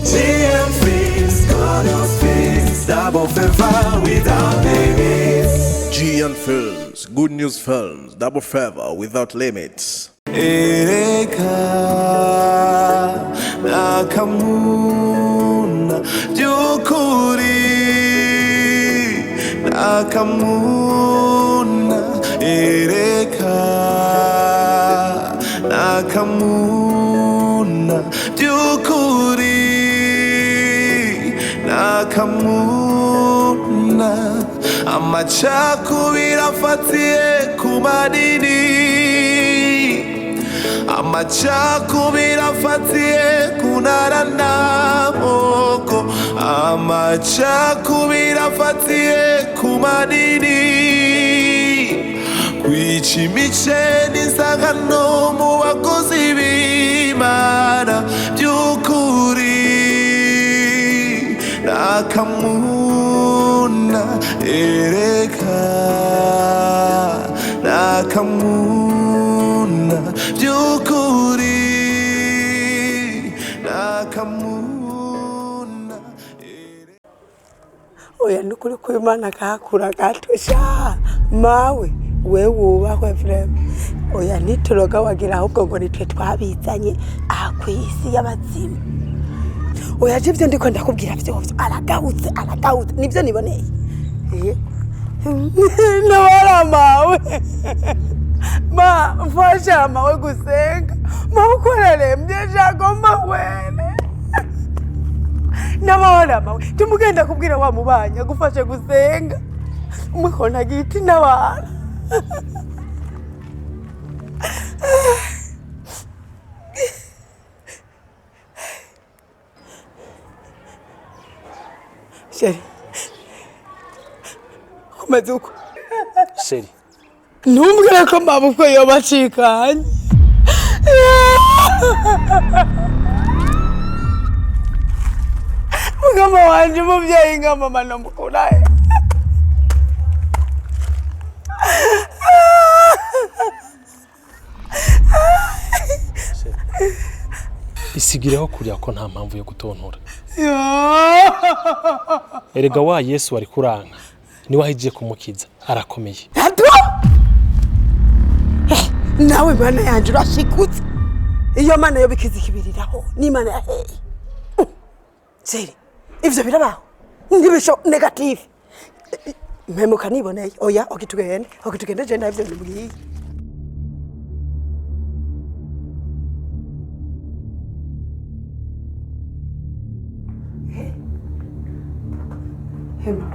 GM Films, good news films, double favor without limits. GM Films, good news films, double favor without limits. Reka, AKAMUNA Jukuri, AKAMUNA Reka, AKAMUNA Jukuri, AKAMUNA amacakubiri afatiye ku madini, amacakubiri afatiye ku ntara n'amoko, amacakubiri afatiye ku madini, kwica imice n'isangano mu bakozi b'Imana by'ukuri. AKAMUNA Reka, AKAMUNA by'ukuri, AKAMUNA. Oya nukuri ko Imana kakura gatosha mawe we wubahwe frema. Oya nituroga wagira ahubwo ngo nitwe twabizanye akwisi y'abazima. Oya jivyo ndiko ndakubwira vyovyo aragahutse nivyo niboneye. Nawara mawe ma mfasha mawe gusenga mawukorere mbyeshako mawene nawara mawe tumugenda kubwira wa mubanya gufashe gusenga umukona giti nawara. Sheri kumazuko Sheri numbwira ko mabukwe yobacikanye mugama wanje muvyeyi nga mama nomukuraye isigireho kurya ko nta mpamvu yo gutontora. Erega wa Yesu ari kuranka ni wahije kumukiza arakomeye. Nawe mana yanje urashikutse iyo mana yo bikiza ikibiriraho ni mana yahe Seri ivyo birabaho ndibisho negative mpemuka niboneye. Oya okitugende je ndavyo ndibwiye Hema.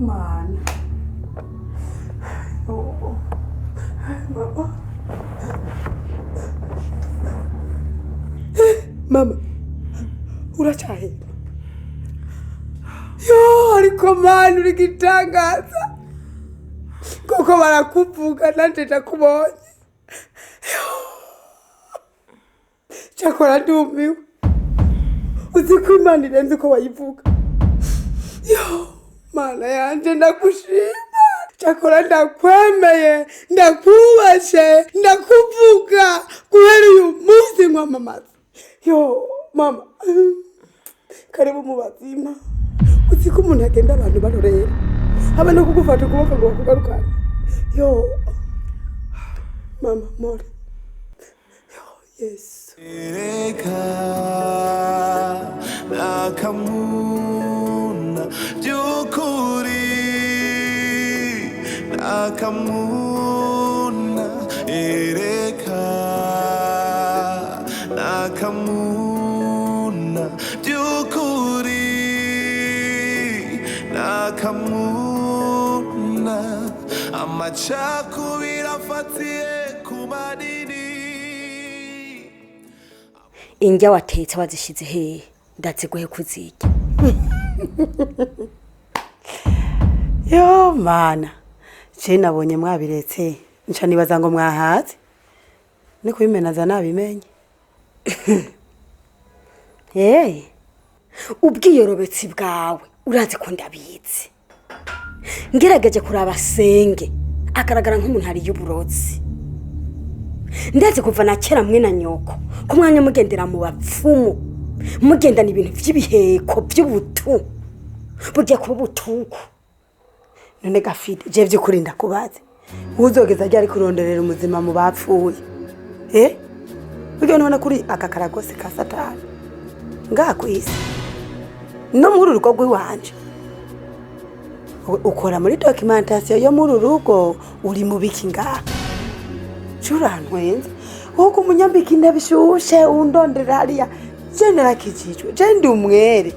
Man. Oh. Mama. Mama. Urachahe. Yo, ariko man urigitangaza. Koko barakuvuga nanje ndakubonye. Chakora ndumiwe. Uziko Imana irenze ko wayivuga. Yo, mana yanje ndakushima. Chakora ndakwemeye, ndakubashe, ndakuvuga guhera uyu munsi mama. Yo, mama. Karibu mu bazima. Uziko umuntu agenda abantu barorera. Abana kugufata ukuboko ngo bakugarukane. Yo. Mama, more. Yo, yes. Reka, AKAMUNA Jukuri, AKAMUNA Reka, AKAMUNA Jukuri, AKAMUNA amacakubiri afatiye ku madini. Injya watetse wazishize he ndaziguhe kuzirya. Yo mana je nabonye mwabiretse nca nibaza ngo mwahaze ni kubimenaza nabimenye. Ubwiyorobetsi bwawe urazi ko ndabizi. Ngerageje kuraba senge agaragara nk'umuntu hari y'uburozi. ndazi kuva na kera mwe na nyoko ku mwanya mugendera mu bapfumu mugendana ibintu by'ibiheko by'ubutu burya kuba butuku none gafite je by'ukuri ndakubaze uzogeza ryari kuronderera umuzima mu bapfuye burya none kuri aka karagose ka satani ngakwisi no muri urugo rw'iwanje ukora muri documentation yo muri urugo uri mu biki ngaha curantwenze wowe umunyambika intebe ishushe undondera hariya jenera kijijwe je ndi umwere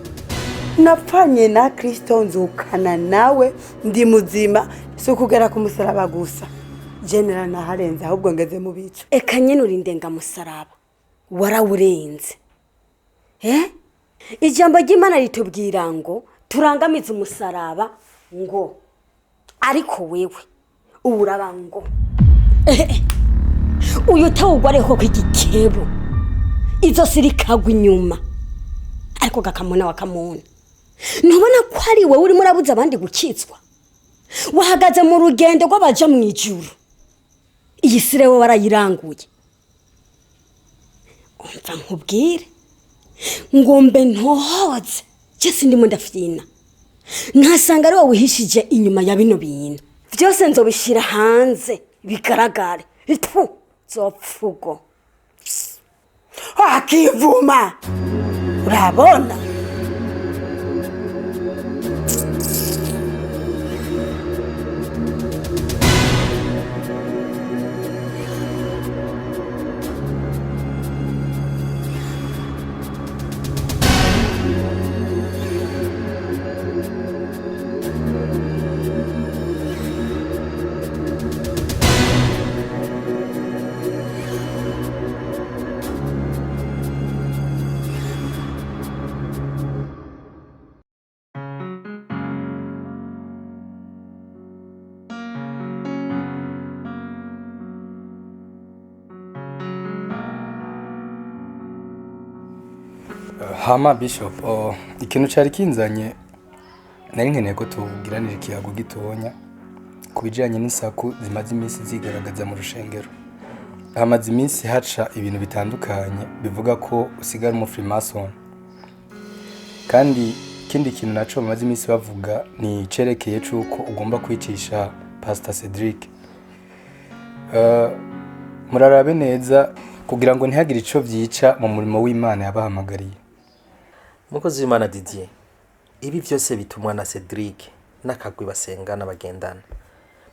napfanye na Kristo nzukana nawe ndi muzima so kugera ku musaraba gusa jenera naharenze ahubwo ngeze mu bicu eka nyene uri ndenga musaraba warawurenze ijambo ry'Imana ritubwira ngo turangamize umusaraba ngo ariko wewe uraba ngo uyu tawugwareho kw'igikebo izo sirikagwa inyuma ariko gakamuna wakamuna ntubona ko ari wewe uri murabuza abandi gukitswa wahagaze mu rugendo rw'abaja mu ijuru iyi sire we warayiranguye umva nkubwire ngombe ntohoze cyese ndimo ndafyina nkasanga ari wowe uhishije inyuma ya bino bintu byose nzobishira hanze bigaragare itu zopfugo akivuma urabona Hama Bishop, ikintu cyari kinzanye nari nkeneye ko tugiranira ikiyago gitonya kubijanye n'isaku zimaze iminsi zigaragaza mu rushengero. Hamaze iminsi haca ibintu bitandukanye bivuga ko usigara mu Freemason. Kandi ikindi kintu naco bamaze iminsi bavuga ni cerekeye cuko ugomba kwicisha Pastor Cedric. Murarabe neza kugira ngo ntihagire ico vyica mu murimo w'Imana yabahamagariye. Mukozi w'Imana Didier, ibi byose bitumwa na Cedric n'akagwi basengana bagendana.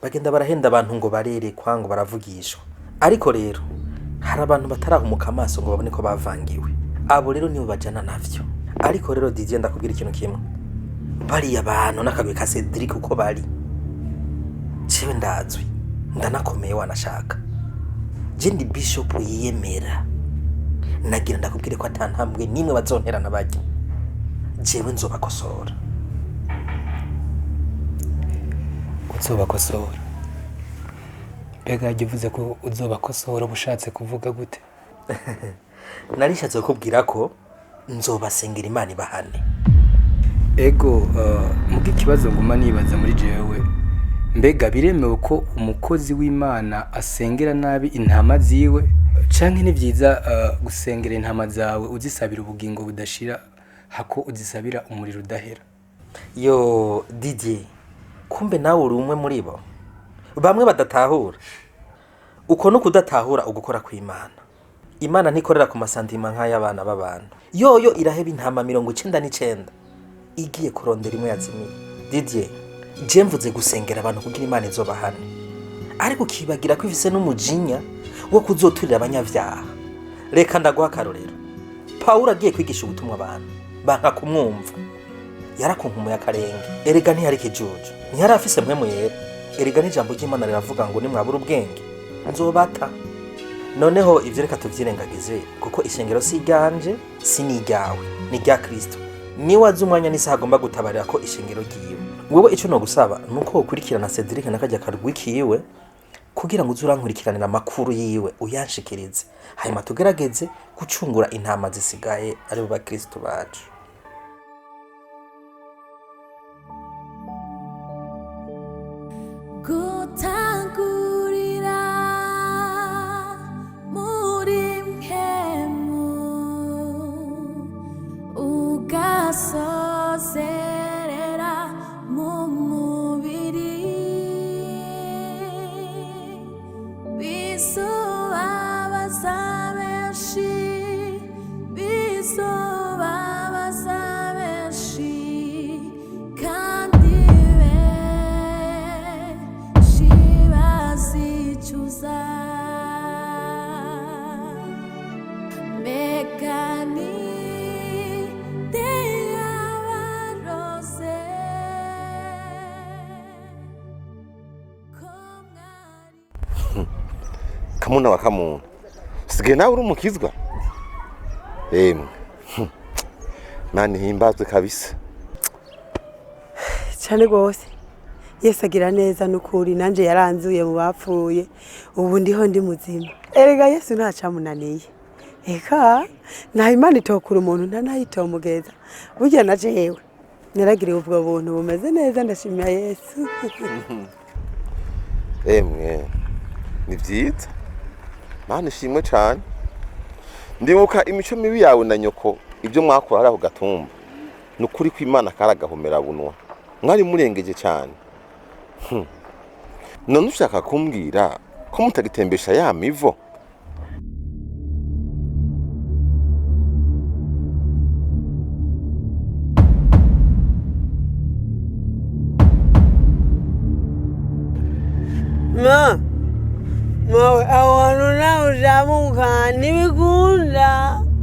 Bagenda barahenda abantu ngo barerekwa ngo baravugishwa. Ariko rero hari abantu batarahumuka amaso ngo babone ko bavangiwe. Abo rero nibo bajana navyo. Ariko rero Didier ndakubwira ikintu kimwe. Bari abantu n'akagwi ka Cedric uko bari. Ciwe ndazwi. Ndanakomeye wanashaka. Je ndi Bishop yiyemera. Nagira ndakubwire ko atantambwe nimwe bazonterana bajya. Jewe nzobakosora. Uzobakosora. Bega givuze ko uzobakosora bushatse kuvuga gute? Narishatse kubwira ko nzobasengera Imana ibahane. Ego mugi kibazo nguma nibaza muri jewe. Mbega biremewe ko umukozi w'Imana asengera nabi intama ziwe canke ni vyiza gusengera intama zawe uzisabira ubugingo budashira hako uzisabira umuriro udahera? Yo Didier, kumbe nawe uri umwe muri bo. Bamwe badatahura. Uko no kudatahura ugukora kw'Imana. Imana ntikorera ku masantima nk'ay'abana b'abantu. Yoyo iraheba intama 99 igiye kurondera imwe yazimiye. Didier, je mvuze gusengera abantu kugira Imana izobahane. Ariko kibagira ko ifise n'umujinya wo kuzoturira abanyavyaha. Reka ndaguha akarorero. Paulo agiye kwigisha ubutumwa abantu banka kumwumva. Yarakunkumuye akarenge. Erega ntiyari kijuju. Ntiyari afise mpwemu yera. Erega n'ijambo ry'Imana riravuga ngo nimwabura ubwenge nzobata. Noneho ivyo reka tuvyirengagize kuko ishengero si ryanje si n'iryawe ni rya Kristo. Ni wazi umwanya n'isaha agomba gutabarira ko ishengero ryiwe. Wewe ico no gusaba nuko ukurikirana Cedric nakajya karwikiwe kugira ngo uzurankurikiranira makuru yiwe uyanshikirize. Hanyuma tugerageze gucungura intama zisigaye ari ba Kristo bacu. Gutangurira Kamuna wa kamuna usigaye nawe uri umukizwa emwe mani himbazwe kabisa cyane rwose Yesu agira neza n'ukuri nanje yaranzuye mu bapfuye ubu ndiho ndi muzima erega Yesu ntacamunaniye eka nta Imana itokura umuntu ntanayitomugeza burya na jewe naragiriye ubwo buntu bumeze neza ndashimira Yesu emwe ni byiza Mana ishimwe cyane ndibuka imico mibi yawe na nyoko ibyo mwakora araho gatumba nukuri ko Imana karagahomera bunwa mwari murengeje cyane none ushaka kumbwira ko mutagitembesha ya mivo mawe abantu nawe uzamuka ntibikunda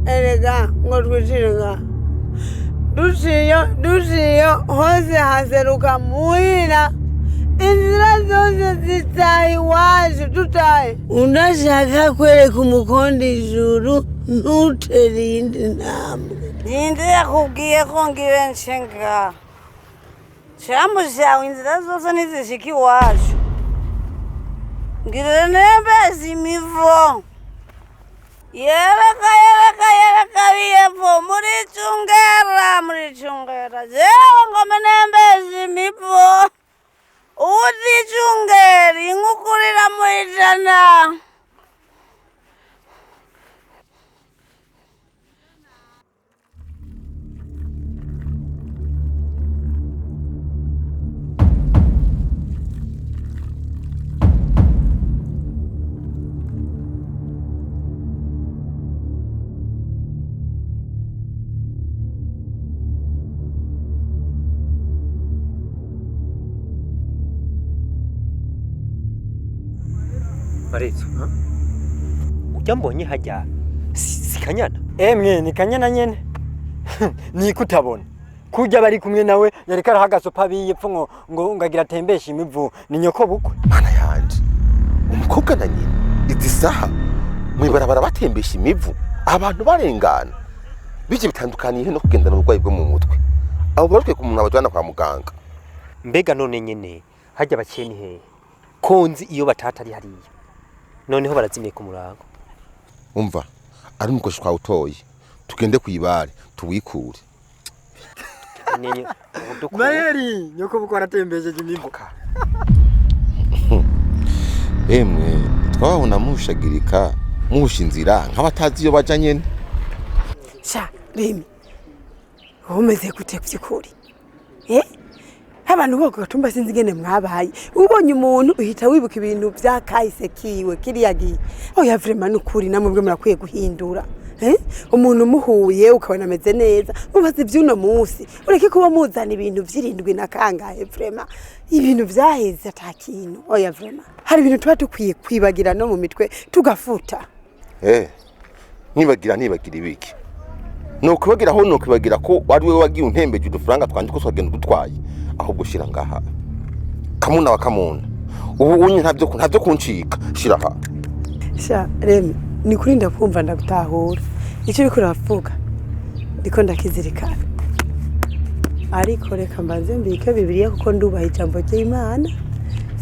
erega ngo twicirega duciyo hose haseruka muhira inzira zose zitaye iwacu tutaye unashaka kwereka umukondo ijuru ntutere iyindi ntambwe ninde yakubwiye ko ngibe nshenga shambo shawe inzira zose nizishika iwacu ngirira nembezi imivo yereka biyepfo muri cungera jewe ngome nembezi imivo uticungera inkukurira muijana Marezo, ujya mbonye hajya si Kanyana? Emwe ni Kanyana nyene. Ni kutabona. Kujya bari kumwe nawe yareka arahagasopa biyepfo ngo ngagira tembesha imivu ni nyoko bukwe. Mana yanje umukobwa na nyina izi saha mwibarabara batembesha imivu abantu barengana bije bitandukaniye no kugendana ubugwayi bwo mu mutwe abo barutwe ku muntu abajana kwa muganga mbega none nyene hajya bakeni he konzi iyo batatari hariya noneho barazimye ku murango umva ari umukoshi kwa utoye tugende kwibare tuwikure niyo Mayeri nyoko bukwe aratembesheje imivu emwe twabona mushagirika mushinzira nk'abatazi iyo baja nyene sha Remi umeze gute byukuri abantu boko gatumba sinzi gene mwabaye ubonye umuntu uhita wibuka ibintu bya kahise kiwe kiriyagiye oya vraiment nukuri namubwe murakwiye guhindura umuntu muhuye ukabona ameze neza mubaze ibyuno munsi ureke kuba muzana ibintu byirindwi na kangahe vraiment ibintu byaheze atakintu oya vraiment hari ibintu tuba dukwiye kwibagira no mu mitwe tugafuta nibagira ibiki nuko bagira aho nuko bagira ko wari we wagiye untembeje udufaranga twanje ko swagenda gutwaye aho gushira ngaha kamuna wa kamuna ubu unye ntabyo kuncika shira ha sha Remi ni kuri ndakumva ndagutahura icyo uri kuravuga ndiko ndakizirikana ariko reka mbanze mbike Bibiliya kuko ndubaha ijambo ry'Imana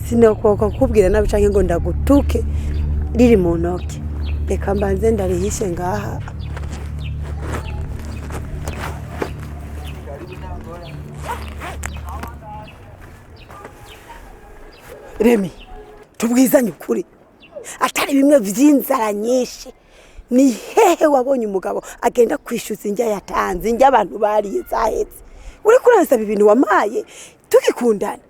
sinokoko kubwira nabi canke ngo ndagutuke riri mu ntoke reka mbanze ndarihishe ngaha Remi tubwizanye ukuri atari bimwe vy'inzara nyinshi ni hehe wabonye umugabo agenda kwishyuza injya yatanze injya abantu bariye zahetse uri kurasaba ibintu wamaye tukikundana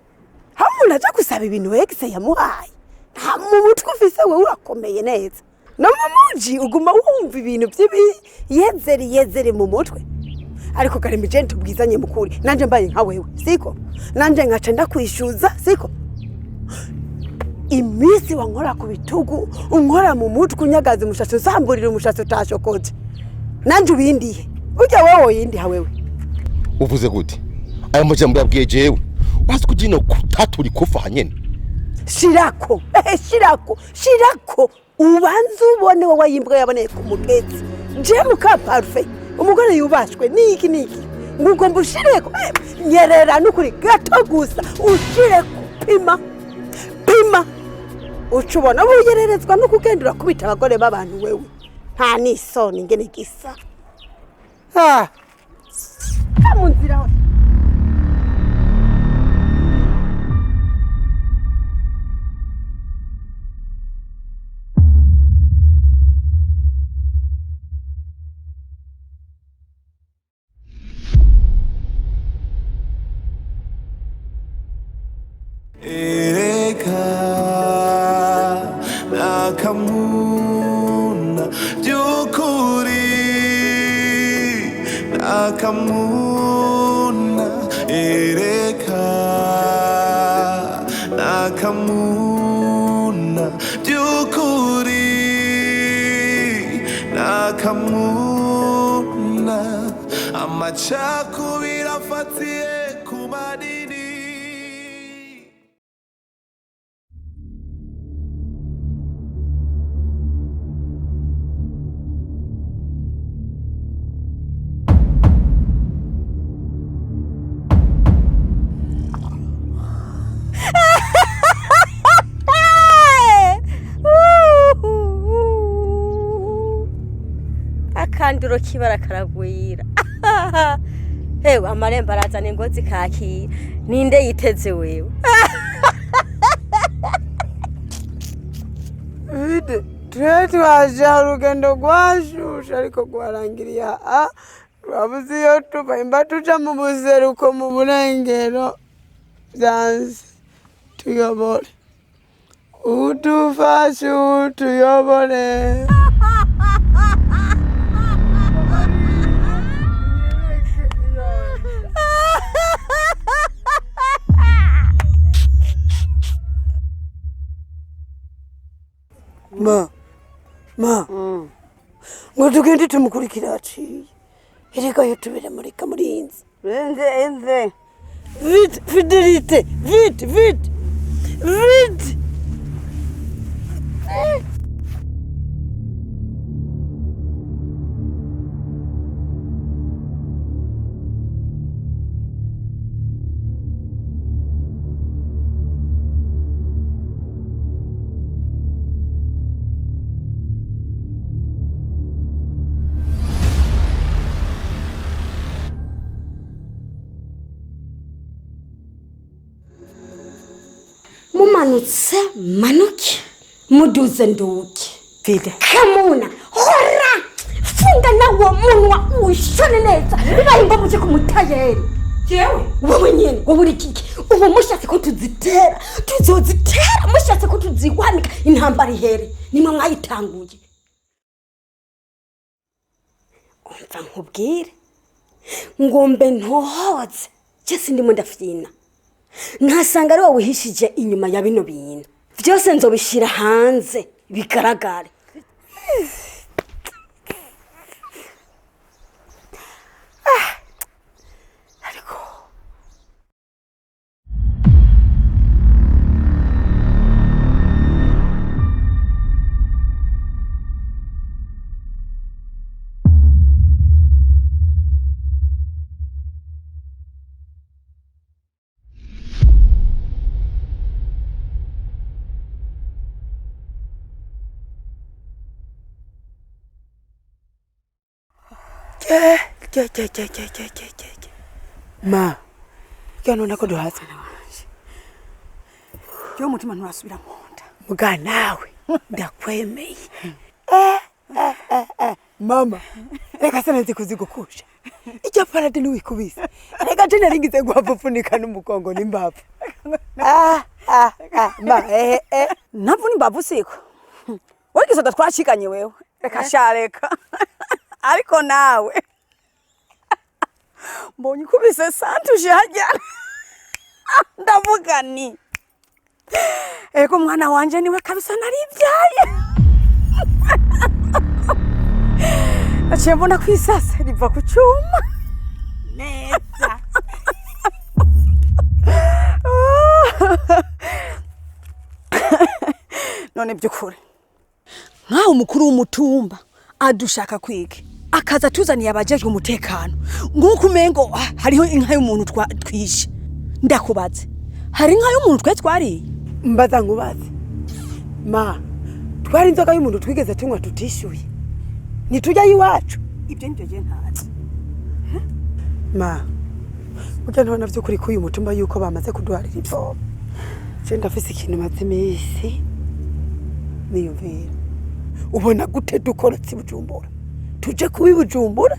hamuntu aje gusaba ibintu wegise yamuhaye nta mu mutwe ufise we urakomeye neza no mu muji uguma wumva ibintu yezeri mu mutwe ariko Karemi je tubwizanye mukuri nanje mbaye nka wewe siko nanje ngaca ndakwishyuza siko imisi wankora ku bitugu unkora mu mutwe unyagaza umushatsi usamburira umushatsi utashokoje nanje ubindiye ujya wowe yindi hawewe uvuze gute aya majambo yabwiye jewe wazi kujino kutaturi kufa nyene shirako shirako ubanza ubone wowe wayimbwa yaboneye ku mugezi je muka parfait umugore yubashwe niki nguko mbushireko nyerera nukuri gato gusa ushireko pima ucubona buyererezwa no kugendera kubita abagore b'abantu wewe nta nisoni ngene gisa kamunzira Reka akamuna byukuri akamuna Reka akamuna byukuri akamuna amacakubira afatiye ku madini. Akanduro kibara karagwira hewe amarembo arazana ingozi kakira ninde yiteze wewe vide twaje urugendo rwashusha ariko rwarangiriye twabuze iyo tuva imba tuja mu buseruko mu burengero byanze tuyobore udufashe utuyobore. Ma ngo tugende tumukurikira aciye erega yo tubere muri kamurinzi enze vite fidelite vite mumanutse manuke muduze nduke vide kamuna hora funga nawo munwa ushone neza bibayimba muje ku mutayeri jewe wowe nyene wowe uri kiki ubu mushatse ko tuzitera tuzozitera mushatse ko tuzigwanika intambara ihere nimwe mwayitanguye umva nkubwire ngombe ntohoze cyese ndimo ndafyina ntasanga ari wowe wihishije inyuma ya bino bintu byose nzobishira hanze bigaragare ariko ma kano nako duhaza yo mutima nturasubira munda muga nawe ndakwemeye mama reka sana nzikuzigukusha icyo parade niwikubise reka tena ringize guhafunika n'umukongo n'imbavu ma navuni imbavu siko wagisoda twashikanye wewe reka shareka ariko nawe mbonye kubise santuje hajya ndavuga ni eko mwana wanje niwe kabisa nari ibyaye aciye mbona kwisasa riva ku cyuma neza none byukuri nkaho umukuru w'umutumba adushaka kwige akaza tuzaniye abajejwe umutekano nguko umengo hariho inka y'umuntu twishe ndakubaze hari inka y'umuntu twariye mbaza nkubaze ma twari inzoga y'umuntu twigeze tunywa tutishyuye nitujya iwacu ibyo nibyo je ntazi ma ujya ntona by'ukuri ko uyu mutumba yuko bamaze kuduharira ivomo je ndafise ikintu maze iminsi niyumvira ubona gute dukorotse Bujumbura tuje kubi Bujumbura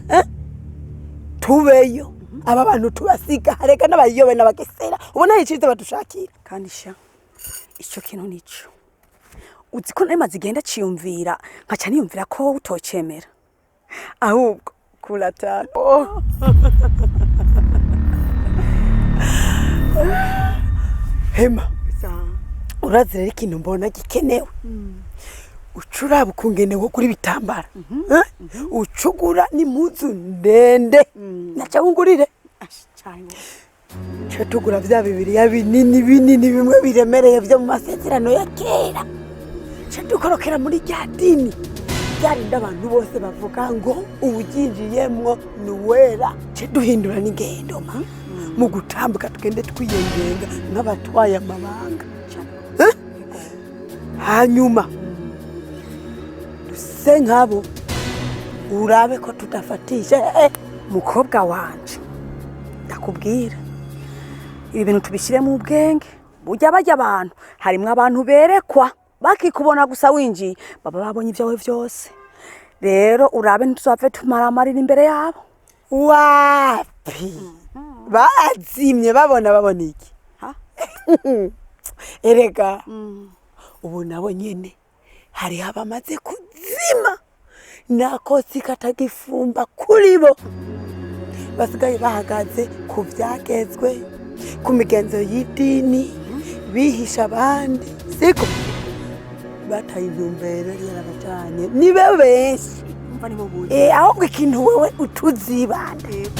tubeyo aba bantu tubasiga hareka n'abayobe n'abagesera ubona yicize badushakira kandi sha icyo kintu nico uzi ko nari mazigenda ciyumvira nkaca niyumvira ko utocemera ahubwo kulatana hema urazira ikintu mbona gikenewe ucuraba ukungenewe kuri bitambara ucugura n'impuzu ndende naca wungurire cyo tugura bya Bibiliya binini bimwe biremereye byo mu masezerano ya kera cyo dukorokera muri rya dini byarinda abantu bose bavuga ngo ubuginjiyemwo ni wera cyo duhindura n'ingendo mu gutambuka tugende twiyengenga nk'abatwaye amabanga hanyuma duse nk'abo urabe ko tudafatisha mukobwa wanje ndakubwira ibi bintu tubishyire mu bwenge bujya bajya abantu harimwe abantu berekwa bakikubona gusa winjiye baba babonye ibyawe byose rero urabe ntuzapfe tumaramarira imbere yabo wapi bazimye babona iki erega ubu nabo nyene hari abamaze kuzima nakosi katagifumba kuri bo basigaye bahagaze ku byagezwe ku migenzo y'idini bihisha abandi siko bataye intumbero yarabajanye nibe benshi ahubwo ikintu wewe utuzibande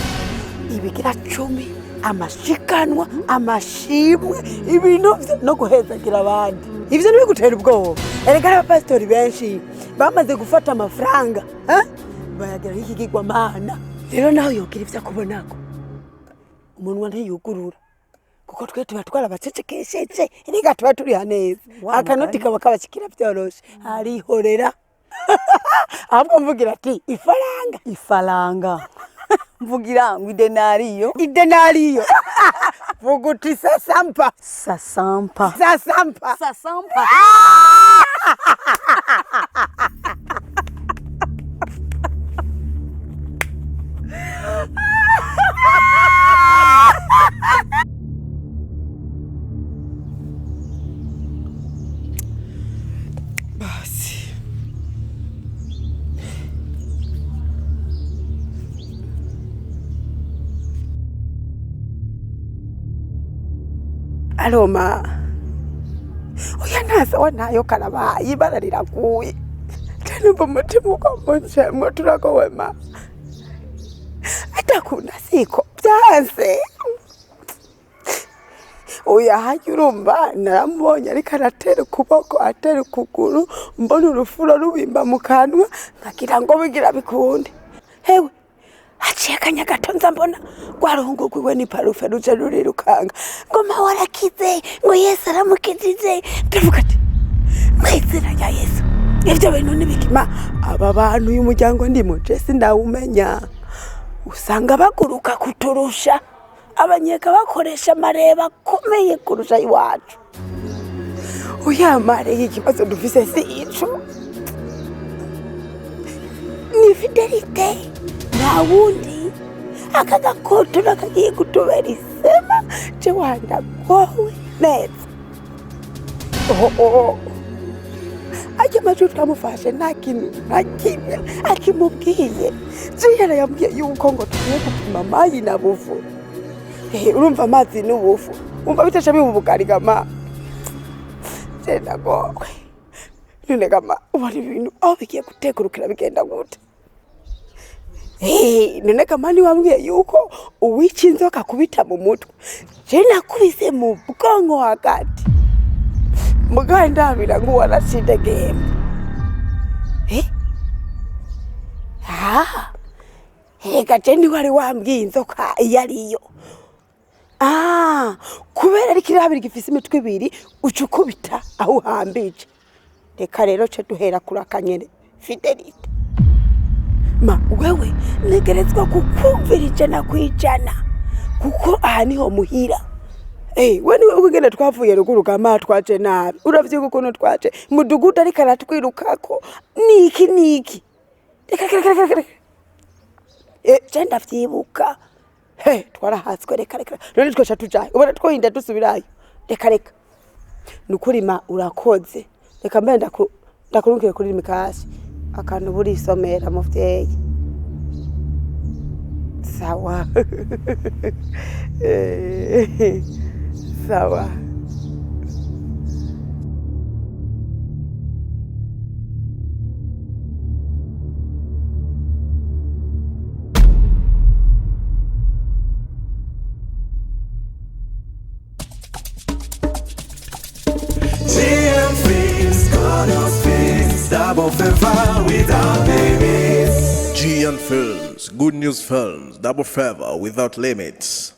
ibigira 10 amashikanwa amashimwe ibintu no guhezagira abandi ivyo nibigutera ubwoba erega abapastori benshi bamaze gufata amafaranga bayagira ikigirwa mana rero naho yogira ivyo kubonako umunwa ntiyugurura kuko twe tuba twarabacecekesheje erega tuba turi haneza akanoti kaba kabashikira byoroshe arihorera ahubwo mvugira ati ifaranga mvugira ngo idenariyo vuguti sasampa basi Aloma oya nasa wanayo karabaye ibara riraguye numva umutima ukomeje muturago wema atakuna siko byanze oya haje urumva naramubonye ariko aratera ukuboko atera ukuguru mbona urufuro rubimba mu kanwa nkagira ngo bigira bikunde hewe haciye akanya gato nza mbona rwaruhungu rwiwe ni parufe ruje rurirukanga ngoma warakize ngo Yesu aramukizize ndavuga ati mwizina rya Yesu ivyo bintu nibikima aba bantu y'umuryango ndimo Jesse ndawumenya usanga baguruka kuturusha abanyeka bakoresha amareba akomeye kurusha iwacu uyamare ikibazo dufise si ico ni fidelite na wundi akagakoto nakagiye kutubera isema je wanda gowe neza ajya majuru tamufashe nakimwe akimubwiye ziyara yambwiye yuko ngo tugiye gupima amazi na buvu urumva amazi n'ubufu umva bitasha bibubugarigama senda gowe none gama ubari ibintu aho bigiye gutekurukira bigenda gute none kamani wambwiye yuko uwica inzoka kubita mu mutwe je nakubise mu bwonko hagati mugandabira ngo warasinde game hega jendi wari wambwiye inzoka iyo ariyo kubera ari kirabiri gifise imitwe ibiri ucukubita aho uhambije reka rero ce duhera kuri akanyene fidelite ma wewe negerezwa kukumvira ijana kwijana kuko aha niho muhira we niwe ugene twavuye ruguru kama twaje nabi uravye ukuntu twaje mudugudu ariko aratwirukako niki reka jenda vyibuka twarahatswe reka none twesha tujaye ubona twohinda dusubirayo reka nukuri ma urakoze reka mbe ndakurungire kuri mikasi akantu buri somera muvyeyi sawa sawa Double favor without limits. GN Films, Good News Films, Double Favor without limits.